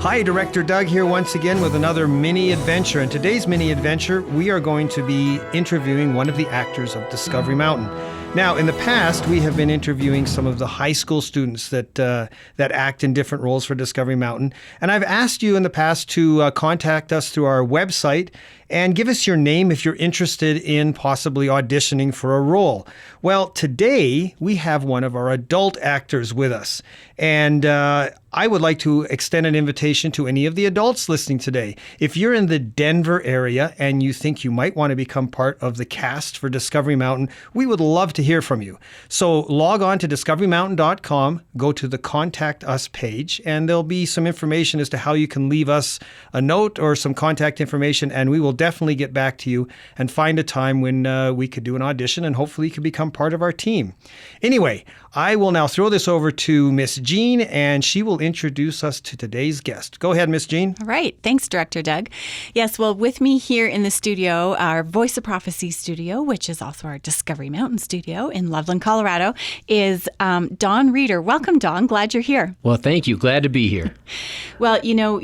Hi, Director Doug here once again with another mini adventure. In today's mini adventure, we are going to be interviewing one of the actors of Discovery Mountain. Now, in the past, we have been interviewing some of the high school students that act in different roles for Discovery Mountain. And I've asked you in the past to contact us through our website and give us your name if you're interested in possibly auditioning for a role. Well, today we have one of our adult actors with us. And I would like to extend an invitation to any of the adults listening today. If you're in the Denver area and you think you might want to become part of the cast for Discovery Mountain, we would love to hear from you. So log on to discoverymountain.com, go to the Contact Us page, and there'll be some information as to how you can leave us a note or some contact information, and we will definitely get back to you and find a time when we could do an audition and hopefully you could become part of our team. Anyway, I will now throw this over to Miss Jean, and she will introduce us to today's guest. Go ahead, Miss Jean. All right. Thanks, Director Doug. Yes, well, with me here in the studio, our Voice of Prophecy studio, which is also our Discovery Mountain studio in Loveland, Colorado, is Don Reeder. Welcome, Don. Glad you're here. Well, thank you. Glad to be here. Well, you know,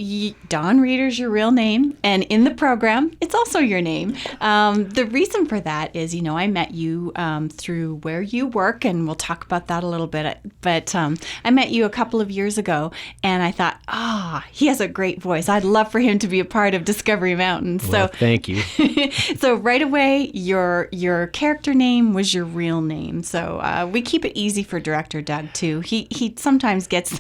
Don Reeder's your real name, and in the program, it's also your name. The reason for that is, you know, I met you through where you work, and we'll talk about that a little bit. But I met you a couple of years ago, and I thought, he has a great voice. I'd love for him to be a part of Discovery Mountain. Well, thank you. So right away, your character name was your real name. So we keep it easy for Director Doug too. He sometimes gets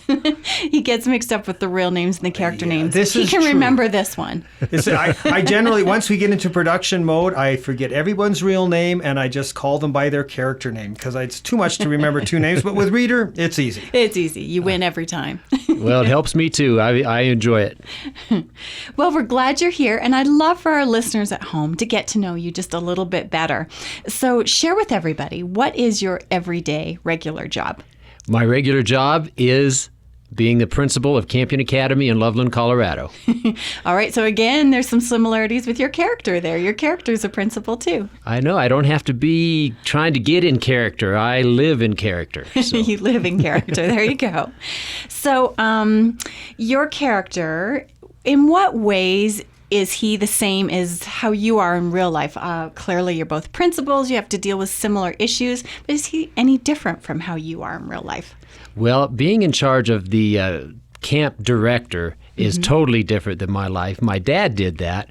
he gets mixed up with the real names and the character names. He can remember this one. I generally, once we get into production mode, I forget everyone's real name and I just call them by their character name because it's too much to remember two names. But with Reeder, it's easy. It's easy. You win every time. Well, it helps me too. I enjoy it. Well, we're glad you're here, and I'd love for our listeners at home to get to know you just a little bit better. So share with everybody, what is your everyday regular job? My regular job is being the principal of Campion Academy in Loveland, Colorado. All right. So again, there's some similarities with your character there. Your character's a principal too. I know. I don't have to be trying to get in character. I live in character. So. You live in character. There you go. So your character, in what ways is he the same as how you are in real life? Clearly, you're both principals. You have to deal with similar issues. But is he any different from how you are in real life? Well, being in charge of the camp director is totally different than my life. My dad did that,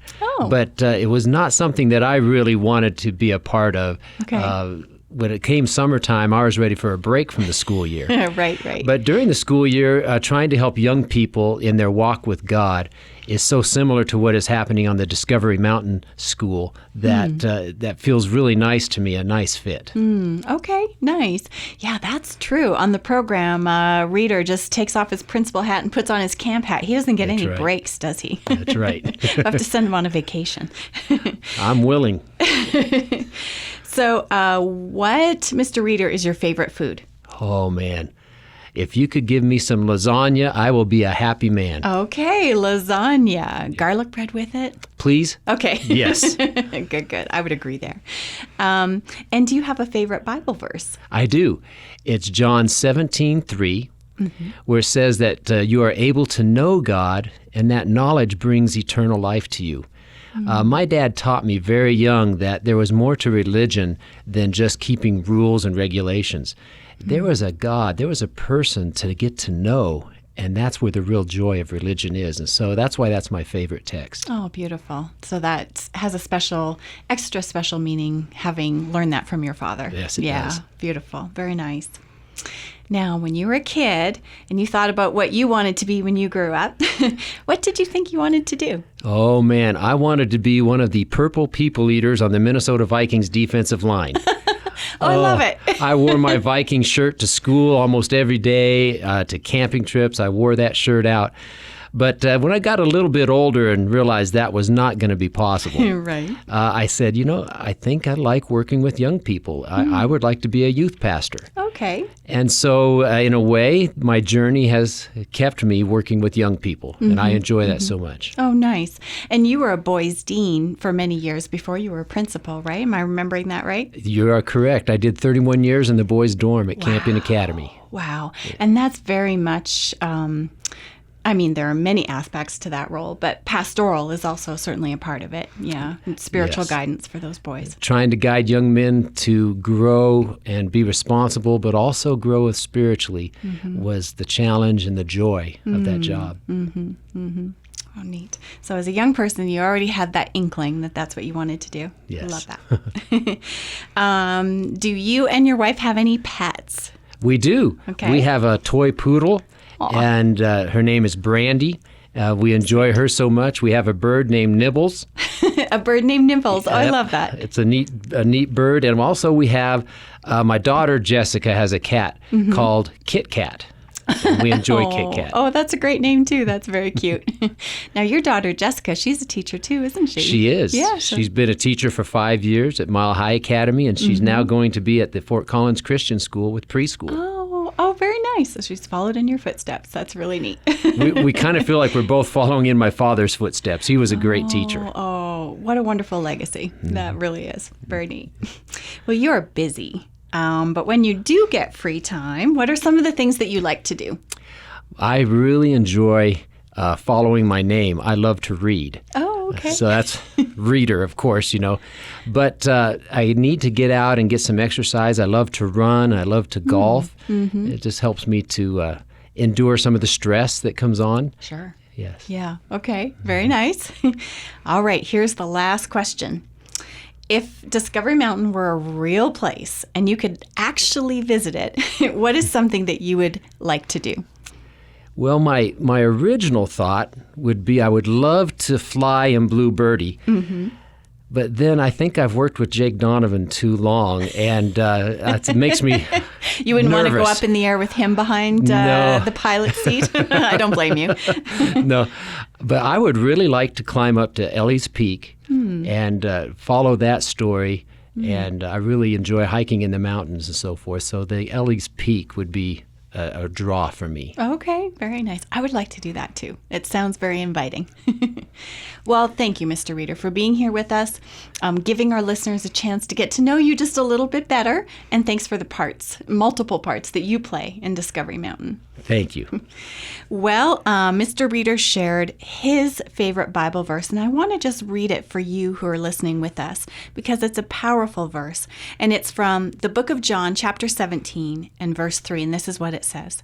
but it was not something that I really wanted to be a part of. Okay. When it came summertime, I was ready for a break from the school year. Right. But during the school year, trying to help young people in their walk with God is so similar to what is happening on the Discovery Mountain School that that feels really nice to me, a nice fit. Okay, nice. Yeah, that's true. On the program, Reeder just takes off his principal hat and puts on his camp hat. He doesn't get any breaks, does he? That's right. We'll have to send him on a vacation. I'm willing. So what, Mr. Reeder, is your favorite food? Oh, man. If you could give me some lasagna, I will be a happy man. Okay, lasagna. Garlic bread with it? Please? Okay. Yes. Good. I would agree there. And do you have a favorite Bible verse? I do. It's John 17:3, where it says that you are able to know God, and that knowledge brings eternal life to you. My dad taught me very young that there was more to religion than just keeping rules and regulations. There was a God, there was a person to get to know, and that's where the real joy of religion is. And so that's why that's my favorite text. Oh, beautiful. So that has a extra special meaning, having learned that from your father. Yes, it does. Yeah, beautiful. Very nice. Now, when you were a kid and you thought about what you wanted to be when you grew up, what did you think you wanted to do? Oh, man, I wanted to be one of the purple people eaters on the Minnesota Vikings defensive line. I love it. I wore my Viking shirt to school almost every day, to camping trips. I wore that shirt out. But when I got a little bit older and realized that was not going to be possible, right. I said, I think I like working with young people. I would like to be a youth pastor. Okay. And so, in a way, my journey has kept me working with young people, and I enjoy that so much. Oh, nice. And you were a boys' dean for many years before you were a principal, right? Am I remembering that right? You are correct. I did 31 years in the boys' dorm at Campion Academy. Wow. And that's very much I mean, there are many aspects to that role, but pastoral is also certainly a part of it. Yeah, and spiritual Yes. guidance for those boys. Trying to guide young men to grow and be responsible, but also grow spiritually was the challenge and the joy of that job. Oh, neat. So as a young person, you already had that inkling that that's what you wanted to do. Yes. I love that. Do you and your wife have any pets? We do. Okay. We have a toy poodle, and her name is Brandy. We enjoy her so much. We have a bird named Nibbles. A bird named Nibbles. Oh, I Yep. love that. It's a neat bird. And also we have my daughter Jessica has a cat called Kit Kat. And we enjoy Kit Kat. Oh, that's a great name too. That's very cute. Now, your daughter Jessica, she's a teacher too, isn't she? She is. Yeah. So, She's been a teacher for 5 years at Mile High Academy, and she's now going to be at the Fort Collins Christian School with preschool. oh, very nice. So she's followed in your footsteps. That's really neat. We kind of feel like we're both following in my father's footsteps. He was a great teacher. Oh, what a wonderful legacy. That really is. Very neat. Well, you're busy. But when you do get free time, what are some of the things that you like to do? I really enjoy following my name. I love to read. Oh, okay. So that's reader, of course, But I need to get out and get some exercise. I love to run. I love to golf. It just helps me to endure some of the stress that comes on. Sure. Yes. Yeah. Okay. Very nice. All right. Here's the last question. If Discovery Mountain were a real place and you could actually visit it, what is something that you would like to do? Well, my original thought would be I would love to fly in Blue Birdie. But then I think I've worked with Jake Donovan too long, and it makes me You wouldn't want to go nervous. up in the air with him behind No. the pilot seat? I don't blame you. No, but I would really like to climb up to Ellie's Peak and follow that story. And I really enjoy hiking in the mountains and so forth. So the Ellie's Peak would be a draw for me. Okay, very nice. I would like to do that too. It sounds very inviting. Well, thank you, Mr. Reeder, for being here with us, giving our listeners a chance to get to know you just a little bit better. And thanks for the multiple parts that you play in Discovery Mountain. Thank you. Well, Mr. Reeder shared his favorite Bible verse, and I want to just read it for you who are listening with us because it's a powerful verse. And it's from the book of John, chapter 17, and verse 3. And this is what it says.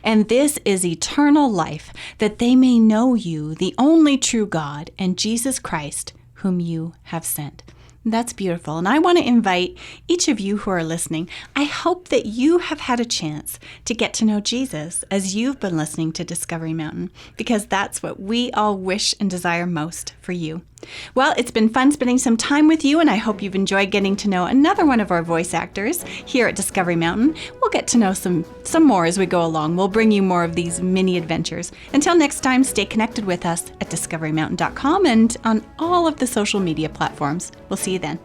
And this is eternal life, that they may know you, the only true God, and Jesus Christ, whom you have sent. That's beautiful. And I want to invite each of you who are listening, I hope that you have had a chance to get to know Jesus as you've been listening to Discovery Mountain, because that's what we all wish and desire most for you. Well, it's been fun spending some time with you, and I hope you've enjoyed getting to know another one of our voice actors here at Discovery Mountain. We'll get to know some more as we go along. We'll bring you more of these mini adventures. Until next time, stay connected with us at discoverymountain.com and on all of the social media platforms. We'll see you then.